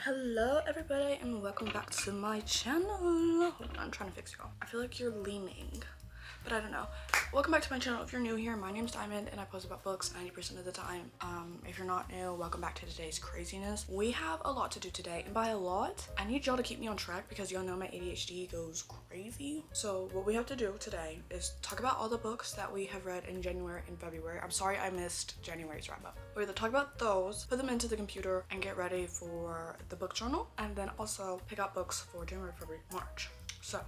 Hello everybody and welcome back to my channel. Hold on, I'm trying to fix y'all. I feel like you're leaning, but I don't know. Welcome back to my channel. If you're new here, my name's Diamond and I post about books 90% of the time. If you're not new, welcome back to today's craziness. We have a lot to do today, and by a lot, I need y'all to keep me on track because y'all know my ADHD goes crazy. So what we have to do today is talk about all the books that we have read in January and February. I'm sorry I missed January's wrap up. We're gonna talk about those, put them into the computer, and get ready for the book journal, and then also pick out books for January, February, March. So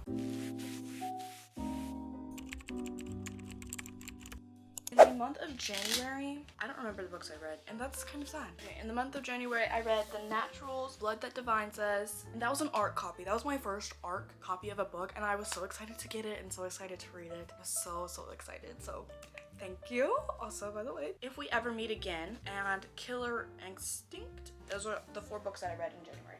in the month of January, I don't remember the books I read, and that's kind of sad. Okay, in the month of January, I read The Naturals, Blood That Divines Us, and that was an ARC copy. That was my first ARC copy of a book, and I was so excited to get it and so excited to read it. I was so excited, so thank you. Also, by the way, If We Ever Meet Again and Killer Instinct, those are the 4 books that I read in January.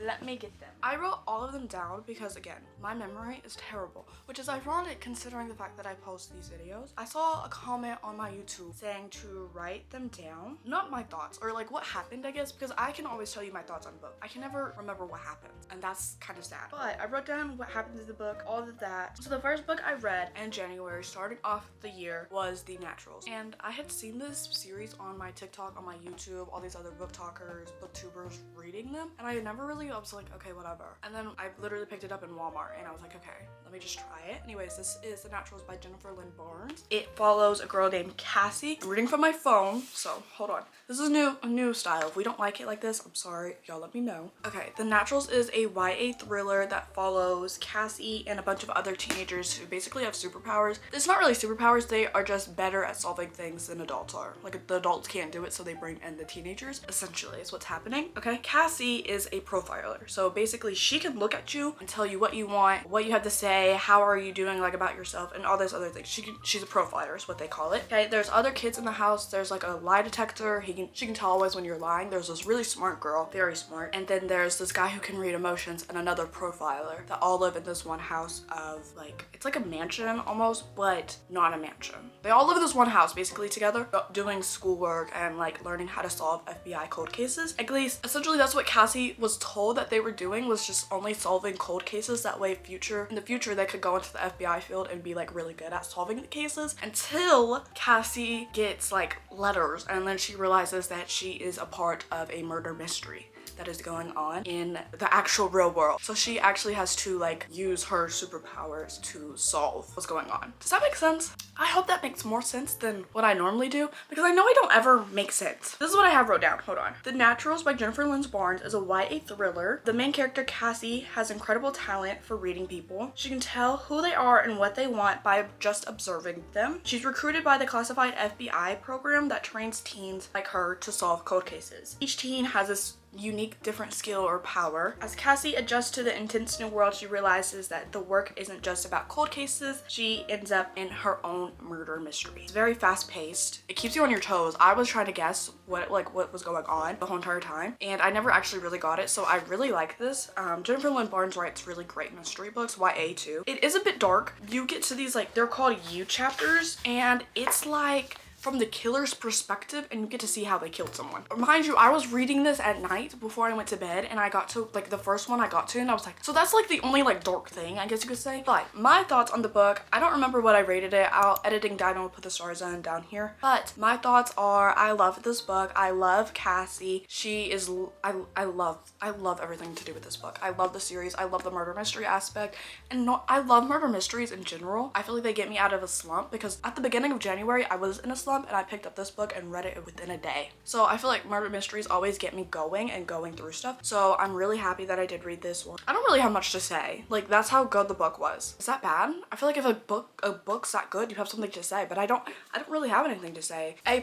Let me get them. I wrote all of them down because, again, my memory is terrible, which is ironic considering the fact that I post these videos. I saw a comment on my YouTube saying to write them down, not my thoughts or like what happened, I guess, because I can always tell you my thoughts on a book. I can never remember what happened, and that's kind of sad. But I wrote down what happened in the book, all of that. So the first book I read in January, starting off the year, was The Naturals. And I had seen this series on my TikTok, on my YouTube, all these other booktokers, booktubers reading them, and I had never really, I was like, okay, whatever. And then I literally picked it up in Walmart and I was like, okay, let me just try it. Anyways, this is The Naturals by Jennifer Lynn Barnes. It follows a girl named Cassie. I'm reading from my phone, so hold on. This is a new style. If we don't like it like this, I'm sorry. Y'all let me know. Okay, The Naturals is a YA thriller that follows Cassie and a bunch of other teenagers who basically have superpowers. It's not really superpowers, they are just better at solving things than adults are. Like, the adults can't do it, so they bring in the teenagers, essentially, is what's happening. Okay, Cassie is a profiler. So basically she can look at you and tell you what you want, what you have to say, how are you doing, like, about yourself, and all those other things. She's a profiler is what they call it. Okay, there's other kids in the house. There's like a lie detector. She can tell always when you're lying. There's this really smart girl, very smart, and then there's this guy who can read emotions and another profiler that all live in this one house of, like, it's like a mansion almost, but not a mansion. They all live in this one house basically together, doing schoolwork and like learning how to solve FBI cold cases. At least essentially that's what Cassie was told that they were doing, was just only solving cold cases. That way in the future they could go into the FBI field and be like really good at solving the cases, until Cassie gets like letters and then she realizes that she is a part of a murder mystery that is going on in the actual real world. So she actually has to like use her superpowers to solve what's going on. Does that make sense? I hope that makes more sense than what I normally do, because I know I don't ever make sense. This is what I have wrote down. Hold on. The Naturals by Jennifer Lynn Barnes is a YA thriller. The main character, Cassie, has incredible talent for reading people. She can tell who they are and what they want by just observing them. She's recruited by the classified FBI program that trains teens like her to solve cold cases. Each teen has this unique different skill or power. As Cassie adjusts to the intense new world, she realizes that the work isn't just about cold cases. She ends up in her own murder mystery. It's very fast-paced. It keeps you on your toes. I was trying to guess what was going on the whole entire time, and I never actually really got it, so I really like this. Jennifer Lynn Barnes writes really great mystery books, YA too. It is a bit dark. You get to these, like, they're called U chapters, and it's like from the killer's perspective, and you get to see how they killed someone. Mind you, I was reading this at night before I went to bed, and I got to like the first one I got to, and I was like, so that's like the only like dark thing, I guess you could say. But my thoughts on the book, I don't remember what I rated it. Editing Dino will put the stars on down here. But my thoughts are, I love this book. I love Cassie. She is, I love everything to do with this book. I love the series. I love the murder mystery aspect, and I love murder mysteries in general. I feel like they get me out of a slump, because at the beginning of January I was in a slump, and I picked up this book and read it within a day. So I feel like murder mysteries always get me going and going through stuff. So I'm really happy that I did read this one. I don't really have much to say. Like, that's how good the book was. Is that bad? I feel like if a book's that good, you have something to say, but I don't really have anything to say. A+.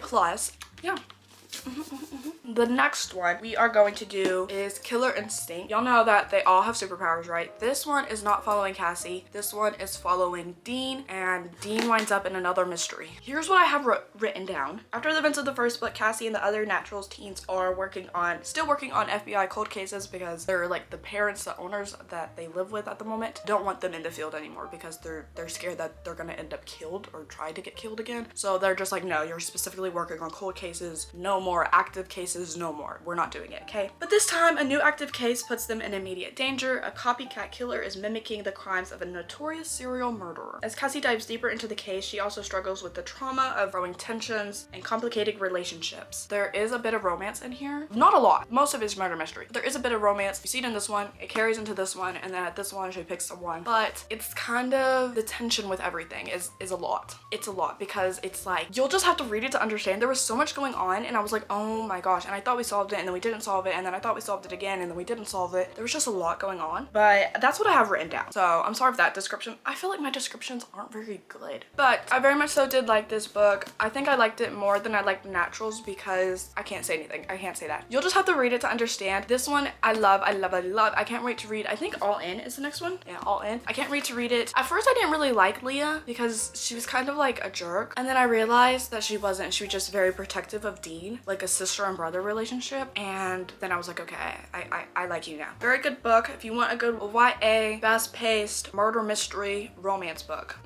Yeah. The next one we are going to do is Killer Instinct. Y'all know that they all have superpowers, right? This one is not following Cassie. This one is following Dean, and Dean winds up in another mystery. Here's what I have written down. After the events of the first book, Cassie and the other Naturals teens are still working on FBI cold cases, because they're like the parents, the owners that they live with at the moment, don't want them in the field anymore because they're scared that they're gonna end up killed or try to get killed again. So they're just like, no, you're specifically working on cold cases, no more active cases cases no more. We're not doing it, okay? But this time, a new active case puts them in immediate danger. A copycat killer is mimicking the crimes of a notorious serial murderer. As Cassie dives deeper into the case, she also struggles with the trauma of growing tensions and complicated relationships. There is a bit of romance in here. Not a lot. Most of it is murder mystery. There is a bit of romance. You see it in this one, it carries into this one, and then at this one she picks someone. But it's kind of, the tension with everything is a lot. It's a lot because it's like, you'll just have to read it to understand. There was so much going on and I was like, oh my gosh, and I thought we solved it and then we didn't solve it, and then I thought we solved it again and then we didn't solve it. There was just a lot going on, but that's what I have written down. So I'm sorry for that description. I feel like my descriptions aren't very good, but I very much so did like this book. I think I liked it more than I liked Naturals because I can't say anything. I can't say that. You'll just have to read it to understand. This one I love, I love, I love. I can't wait to read. I think All In is the next one. Yeah, All In. I can't wait to read it. At first I didn't really like Leah because she was kind of like a jerk, and then I realized that she wasn't. She was just very protective of Dean, like a sister and brother relationship, and then I was like, okay, I like you now. Very good book if you want a good YA, fast-paced murder mystery romance book.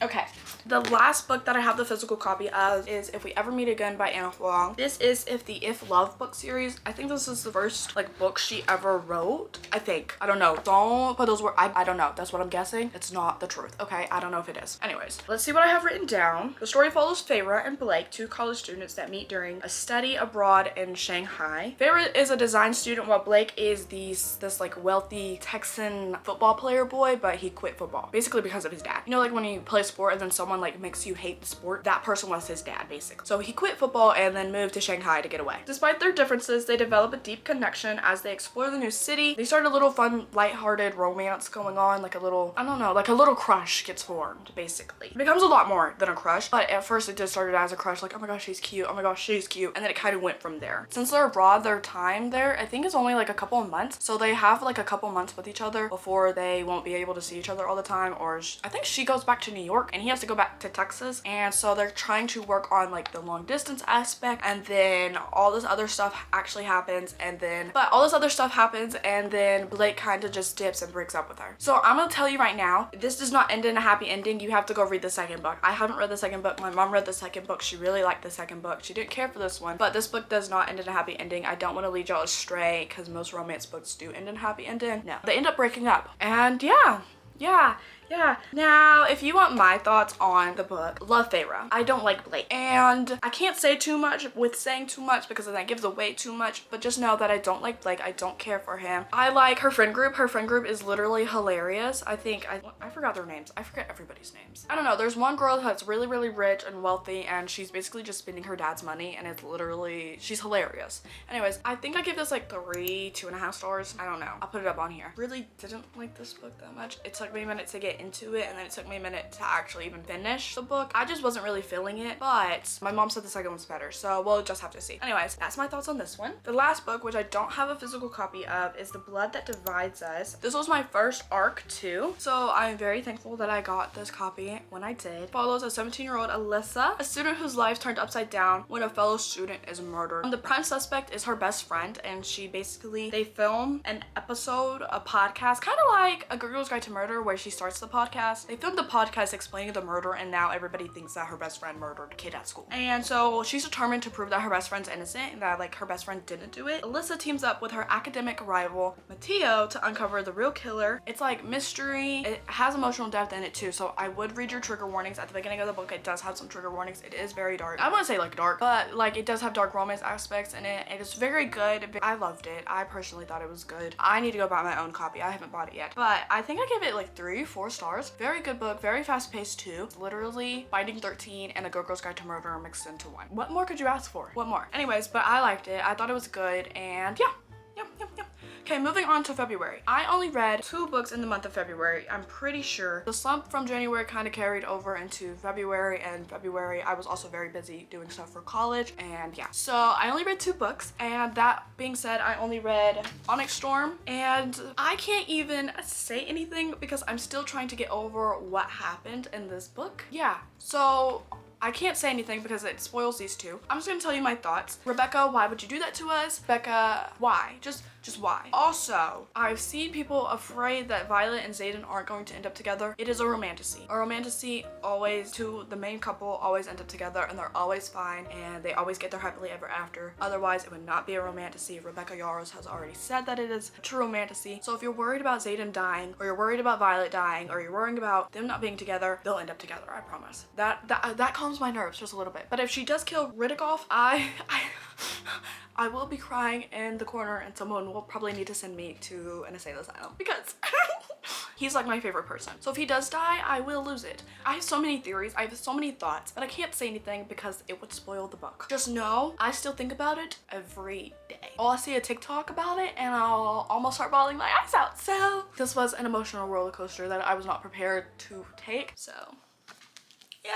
Okay, the last book that I have the physical copy of is If We Ever Meet Again by Anna Huang. This is the If Love book series. I think this is the first like book she ever wrote. I think. I don't know. Don't put those words. I don't know. That's what I'm guessing. It's not the truth. Okay, I don't know if it is. Anyways, let's see what I have written down. The story follows Feyre and Blake, two college students that meet during a study abroad in Shanghai. Feyre is a design student while Blake is this like wealthy Texan football player boy, but he quit football basically because of his dad. You know, like when you play sport and then someone like makes you hate the sport, that person was his dad basically. So he quit football and then moved to Shanghai to get away. Despite their differences, they develop a deep connection as they explore the new city. They start a little fun, lighthearted romance going on, like a little, I don't know, like a little crush gets formed basically. It becomes a lot more than a crush, but at first it just started as a crush, like, oh my gosh, she's cute, oh my gosh, she's cute, and then it kind of went from there. Since they're abroad, their time there I think is only like a couple of months, so they have like a couple months with each other before they won't be able to see each other all the time, or I think she goes back to New York and he has to go back to Texas, and so they're trying to work on like the long distance aspect, and then all this other stuff actually happens, and then Blake kind of just dips and breaks up with her. So I'm gonna tell you right now, this does not end in a happy ending. You have to go read the second book. I haven't read the second book. My mom read the second book. She really liked the second book. She didn't care for this one, but this book does not end in a happy ending. I don't want to lead y'all astray because most romance books do end in a happy ending. No, they end up breaking up, and yeah. Now, if you want my thoughts on the book, love Feyre. I don't like Blake. And I can't say too much with saying too much because then that gives away too much, but just know that I don't like Blake. I don't care for him. I like her friend group. Her friend group is literally hilarious. I forgot their names. I forget everybody's names. I don't know. There's one girl that's really, really rich and wealthy, and she's basically just spending her dad's money, and it's literally, she's hilarious. Anyways, I think I give this like 2.5 stars. I don't know. I'll put it up on here. Really didn't like this book that much. It took me a minute to get into it, and then it took me a minute to actually even finish the book. I just wasn't really feeling it, but my mom said the second one's better, so we'll just have to see. Anyways, that's my thoughts on this one. The last book, which I don't have a physical copy of, is The Blood That Divides Us. This was my first arc too, so I'm very thankful that I got this copy when I did. It follows a 17-year-old Alyssa, a student whose life turned upside down when a fellow student is murdered. The prime suspect is her best friend, and they film an episode, a podcast, kind of like A Girl's Guide to Murder, where she starts the podcast. They filmed the podcast explaining the murder, and now everybody thinks that her best friend murdered a kid at school. And so she's determined to prove that her best friend's innocent and that like her best friend didn't do it. Alyssa teams up with her academic rival Matteo to uncover the real killer. It's like mystery. It has emotional depth in it too, so I would read your trigger warnings at the beginning of the book. It does have some trigger warnings. It is very dark. I wouldn't say like dark, but like it does have dark romance aspects in it. It is very good. I loved it. I personally thought it was good. I need to go buy my own copy. I haven't bought it yet, but I think I gave it like 3-4 stars. Very good book, very fast paced too. It's literally Binding 13 and A Girl's Guide to Murder mixed into one. What more could you ask for? What more? Anyways, but I liked it. I thought it was good, and yeah. Okay, moving on to February. I only read 2 books in the month of February, I'm pretty sure. The slump from January kind of carried over into February, and February I was also very busy doing stuff for college, and yeah. So I only read 2 books, and that being said, I only read Onyx Storm, and I can't even say anything because I'm still trying to get over what happened in this book. Yeah, so I can't say anything because it spoils these two. I'm just gonna tell you my thoughts. Rebecca, why would you do that to us? Becca, why? Just why? Also, I've seen people afraid that Violet and Xaden aren't going to end up together. It is a romantasy. A romantasy always, the main couple always end up together and they're always fine and they always get their happily ever after. Otherwise, it would not be a romantasy. Rebecca Yarros has already said that it is a true romantasy. So if you're worried about Xaden dying, or you're worried about Violet dying, or you're worrying about them not being together, they'll end up together, I promise. That calms my nerves just a little bit. But if she does kill Riddick, I will be crying in the corner and someone will probably need to send me to an insane asylum because he's like my favorite person. So if he does die, I will lose it. I have so many theories, I have so many thoughts, but I can't say anything because it would spoil the book. Just know, I still think about it every day. Oh, I see a TikTok about it and I'll almost start bawling my eyes out. So this was an emotional roller coaster that I was not prepared to take. So yeah.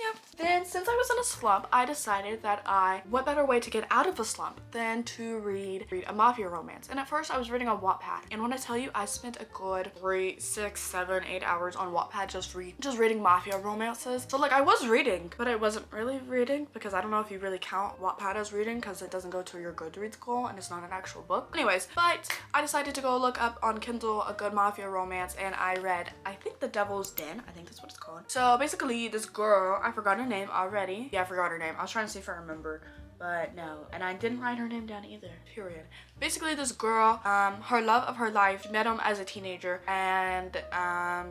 Yeah. Then since I was in a slump, I decided that what better way to get out of a slump than to read a mafia romance. And at first I was reading on Wattpad. And when I tell you I spent a good 3, 6, 7, 8 hours on Wattpad just reading mafia romances. So like I was reading, but I wasn't really reading because I don't know if you really count Wattpad as reading because it doesn't go to your Goodreads goal and it's not an actual book. Anyways, but I decided to go look up on Kindle a good mafia romance and I read, I think The Devil's Den. I think that's what it's called. So basically this girl, I forgot her name already. Yeah, I forgot her name. I was trying to see if I remember, but no. And I didn't write her name down either, period. Basically this girl, her love of her life, met him as a teenager and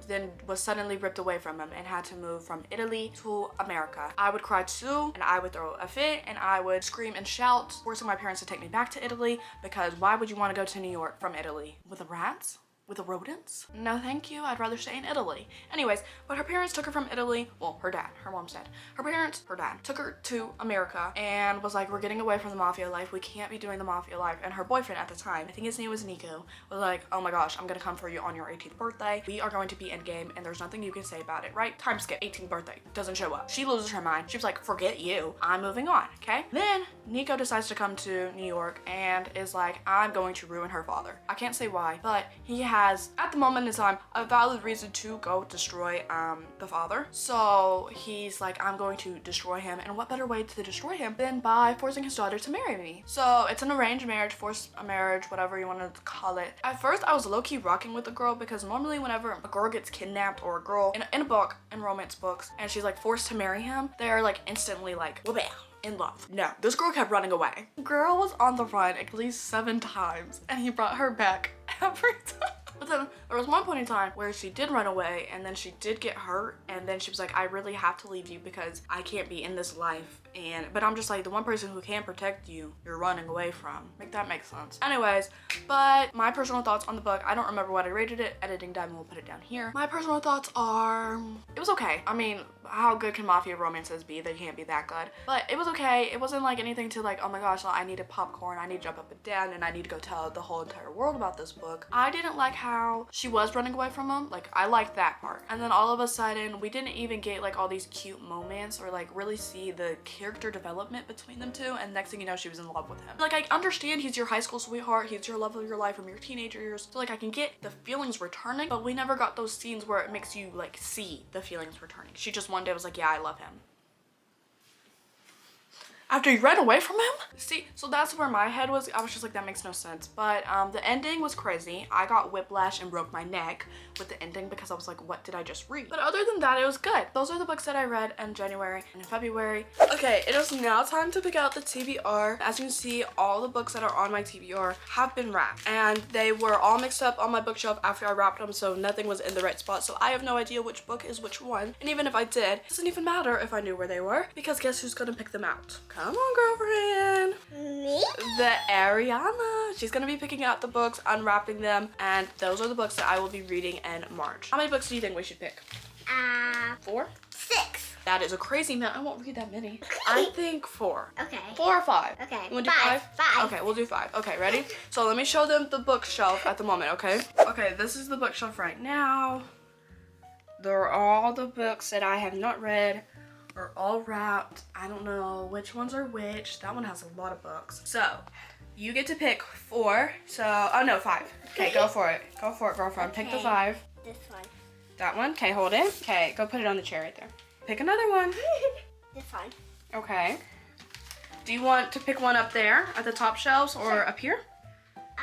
then was suddenly ripped away from him and had to move from Italy to America. I would cry too and I would throw a fit and I would scream and shout, forcing my parents to take me back to Italy because why would you want to go to New York from Italy? With the rats? With the rodents? No thank you, I'd rather stay in Italy. Anyways, but her parents took her from Italy, well, her mom's dad. Her dad took her to America and was like, we're getting away from the mafia life, we can't be doing the mafia life. And her boyfriend at the time, I think his name was Nico, was like, oh my gosh, I'm gonna come for you on your 18th birthday. We are going to be endgame and there's nothing you can say about it, right? Time skip, 18th birthday, doesn't show up. She loses her mind, she was like, forget you, I'm moving on, okay? Then Nico decides to come to New York and is like, I'm going to ruin her father. I can't say why, but he has, at the moment in time, a valid reason to go destroy the father. So he's like, I'm going to destroy him, and what better way to destroy him than by forcing his daughter to marry me. So it's an arranged marriage, forced marriage, whatever you want to call it. At first I was low-key rocking with the girl because normally whenever a girl gets kidnapped or a girl in a book, in romance books, and she's like forced to marry him, they're like instantly like, wha-bam, in love. No, this girl kept running away. The girl was on the run at least 7 times and he brought her back every time. But then there was one point in time where she did run away and then she did get hurt and then she was like, I really have to leave you because I can't be in this life. But I'm just like, the one person who can protect you, you're running away from. Make that make sense. Anyways, but my personal thoughts on the book, I don't remember what I rated it. Editing diamond will put it down here. My personal thoughts are, it was okay. I mean, how good can mafia romances be? They can't be that good. But it was okay. It wasn't like anything to like, oh my gosh, I needed popcorn, I need to jump up and down, and I need to go tell the whole entire world about this book. I didn't like how she was running away from him. Like, I liked that part. And then all of a sudden, we didn't even get like all these cute moments or like really see the character development between them two, and next thing you know, she was in love with him. Like, I understand he's your high school sweetheart, he's your love of your life from your teenager years, so like I can get the feelings returning, but we never got those scenes where it makes you like see the feelings returning. She just one day was like, yeah, I love him. After you ran away from him? See, so that's where my head was. I was just like, that makes no sense. But the ending was crazy. I got whiplash and broke my neck with the ending because I was like, what did I just read? But other than that, it was good. Those are the books that I read in January and in February. Okay, it is now time to pick out the TBR. As you can see, all the books that are on my TBR have been wrapped. And they were all mixed up on my bookshelf after I wrapped them, so nothing was in the right spot. So I have no idea which book is which one. And even if I did, it doesn't even matter if I knew where they were, because guess who's gonna pick them out? Come on, girlfriend. Me? The Ariana. She's gonna be picking out the books, unwrapping them, and those are the books that I will be reading in March. How many books do you think we should pick? 4? 6. That is a crazy amount. I won't read that many. I think 4. Okay. 4 or 5? Okay. You wanna do 5? 5. Okay, we'll do 5. Okay, ready? So let me show them the bookshelf at the moment, okay? Okay, this is the bookshelf right now. They're all the books that I have not read, are all wrapped. I don't know which ones are which. That one has a lot of books. So you get to pick 4. So, oh no, 5. Okay, go for it. Go for it, girlfriend. Okay. Pick the 5. This one. That one? Okay, hold it. Okay, go put it on the chair right there. Pick another one. This one. Okay. Do you want to pick one up there at the top shelves or up here?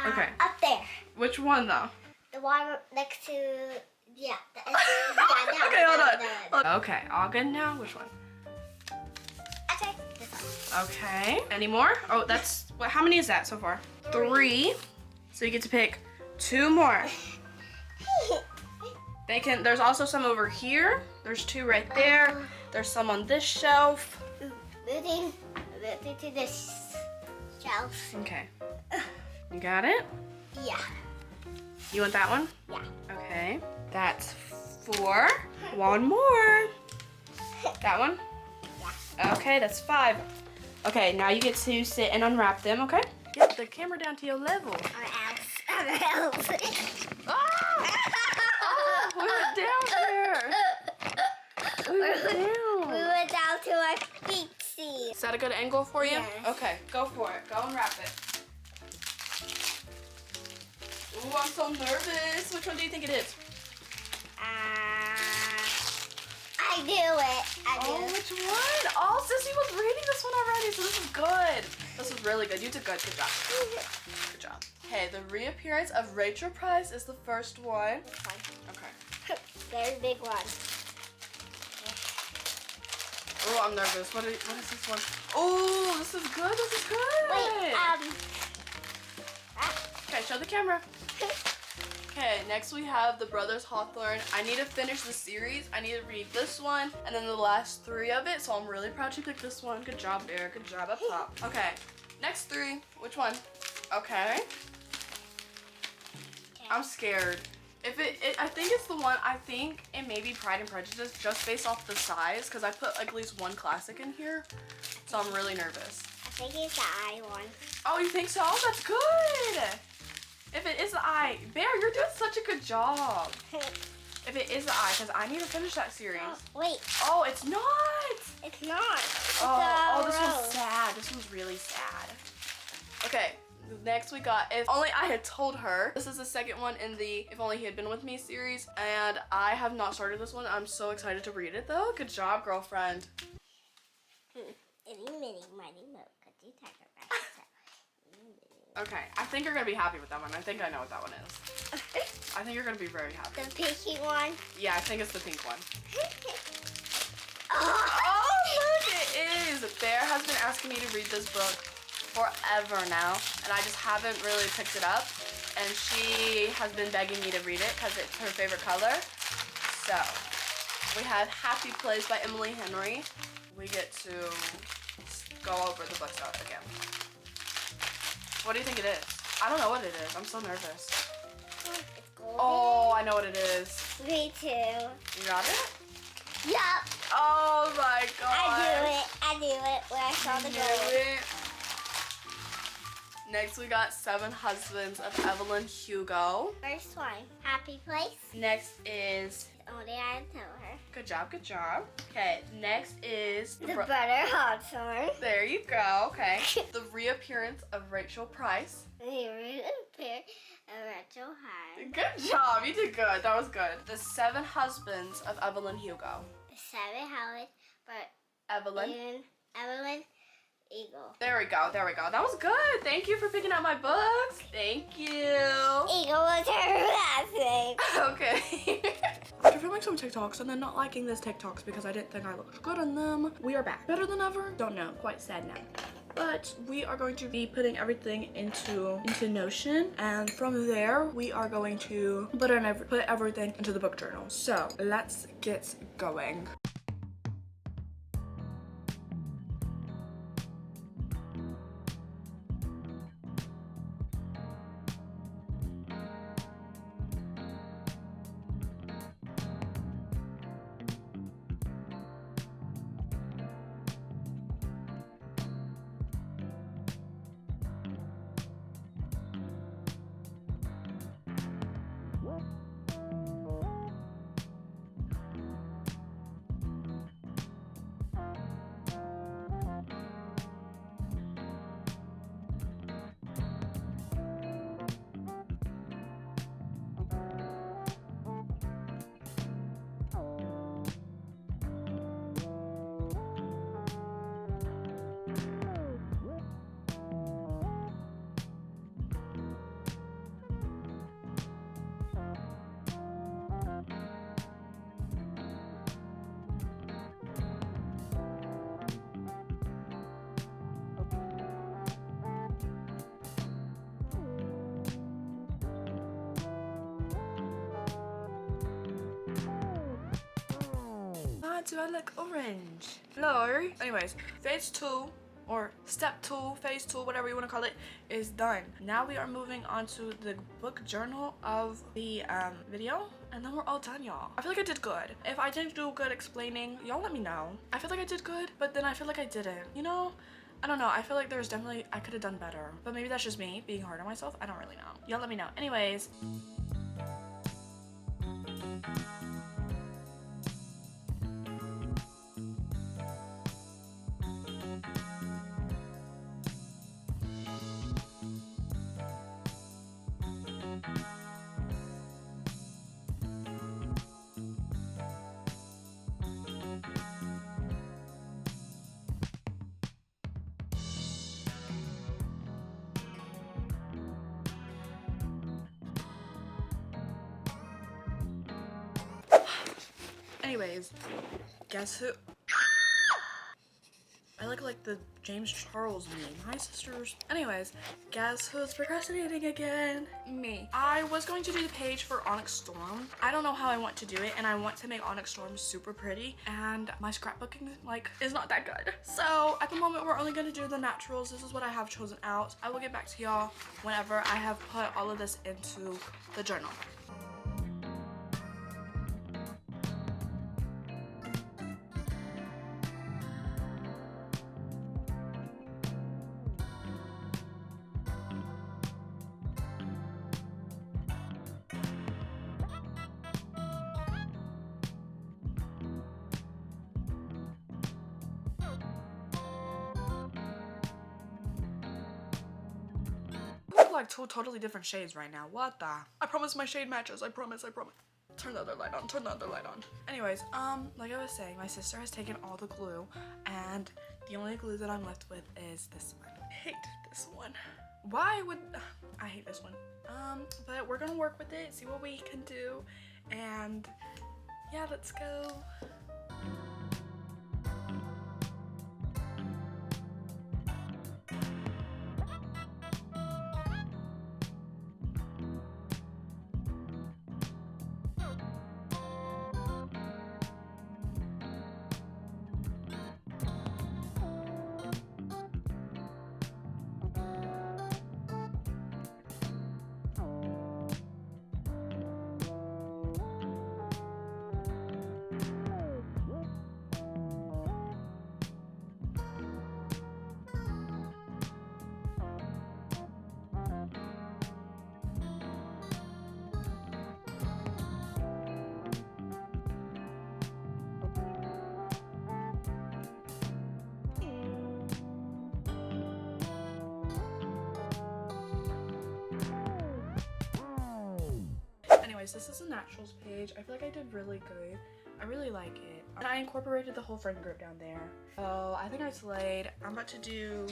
Okay. Up there. Which one though? The one next to, yeah. Okay, hold on. Okay, all good now? Which one? Okay, this one. Okay. Any more? Oh, that's, how many is that so far? 3. So you get to pick 2 more. There's also some over here. There's 2 right there. There's some on this shelf. Moving to this shelf. Okay. You got it? Yeah. You want that one? Yeah. Okay. That's 4. One more. That one? Yeah. Okay, that's 5. Okay, now you get to sit and unwrap them, okay? Get the camera down to your level. Or else. Ah! Oh, we went down there. We went down. We went down to our feet seat. Is that a good angle for you? Yes. Okay, go for it. Go and wrap it. Ooh, I'm so nervous. Which one do you think it is? I knew it. Oh, which one? Oh, Sissy was reading this one already, so this is good. This is really good. You did good. Good job. Good job. Okay, the reappearance of Rachel Price is the first one. This one. Okay. Very big one. Oh, I'm nervous. What is this one? Oh, this is good. This is good. Wait, Okay, show the camera. Okay, next we have The Brothers Hawthorne. I need to finish the series. I need to read this one and then the last 3 of it, so I'm really proud you picked this one. Good job, Bear. Good job up top. Okay, next 3. Which one? Okay. I'm scared. I think it's the one, I think it may be Pride and Prejudice just based off the size because I put at least 1 classic in here, so I'm really nervous. I think it's the I one. Oh, you think so? That's good. If it is the I, Bear, you're doing such a good job. If it is the I, because I need to finish that series. Wait. Oh, it's not. It's not. It's Oh, this rose. one's sad. This one's really sad. Okay, next we got If Only I Had Told Her. This is the second one in the If Only He Had Been With Me series, and I have not started this one. I'm so excited to read it though. Good job, girlfriend. Itty bitty mighty mo, could you take a rest? Okay, I think you're gonna be happy with that one. I think I know what that one is. I think you're gonna be very happy. The pinky one. Yeah, I think it's the pink one. Oh, Oh, look, it is. Bear has been asking me to read this book forever now, and I just haven't really picked it up. And she has been begging me to read it because it's her favorite color. So, we have Happy Place by Emily Henry. We get to go over the book again. What do you think it is? I don't know what it is. I'm so nervous. it's golden. Oh, I know what it is. Me too. You got it? Yup. Oh my god. I knew it when I saw the Knew gold. it. Next we got 7 Husbands of Evelyn Hugo. First one, Happy Place. Next is, Only I tell her. good job, good job. Okay, next is The Brother Hawthorne. there you go, okay. The Reappearance of Rachel Price. Rachel High. Good job, you did good, that was good. The 7 Husbands of Evelyn Hugo. The 7 Howard, but Evelyn. Evelyn Eagle. There we go, there we go. That was good. Thank you for picking out my books. Thank you. Eagle was her last name. Okay. After filming some TikToks and then not liking those TikToks because I didn't think I looked good on them, we are back. Better than ever? Don't know. Quite sad now. But we are going to be putting everything into Notion, and from there we are going to put everything into the book journal. So let's get going. do I look orange? No. Anyways, phase 2 or step 2, phase 2, whatever you want to call it, is done. Now we are moving on to the book journal of the video, and then we're all done, y'all. I feel like I did good. If I didn't do good explaining, y'all let me know. I feel like I did good, but then I feel like I didn't, you know? I don't know. I feel like there's definitely, I could have done better, but maybe that's just me being hard on myself. I don't really know. Y'all let me know. Anyways. Anyways, guess who? I like the James Charles meme. Hi, sisters. Anyways, guess who's procrastinating again? Me. I was going to do the page for Onyx Storm. I don't know how I want to do it, and I want to make Onyx Storm super pretty, and my scrapbooking, like, is not that good. So, at the moment, we're only gonna do the naturals. This is what I have chosen out. I will get back to y'all whenever I have put all of this into the journal. Like two totally different shades right now. What the? I promise my shade matches. I promise. Turn the other light on. Turn the other light on. Anyways, like I was saying, my sister has taken all the glue, and the only glue that I'm left with is this one. I hate this one. Why would I hate this one? But we're gonna work with it, see what we can do, and yeah, let's go. Anyways, this is a naturals page. I feel like I did really good. I really like it. And I incorporated the whole friend group down there. So I think I slayed. I'm about to do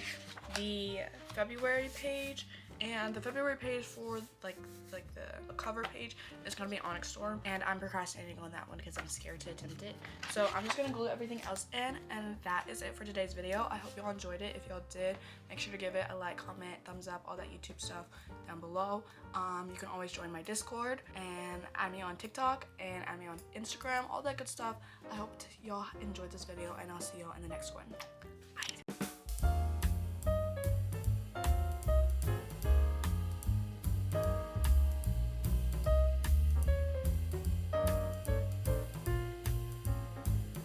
the February page, and the February page for like the cover page is gonna be Onyx Storm, and I'm procrastinating on that one because I'm scared to attempt it. So I'm just gonna glue everything else in, and that is it for today's video. I hope y'all enjoyed it. If y'all did, make sure to give it a like, comment, thumbs up, all that YouTube stuff down below. You can always join my Discord and add me on TikTok and add me on Instagram, all that good stuff. I hope y'all enjoyed this video, and I'll see y'all in the next one.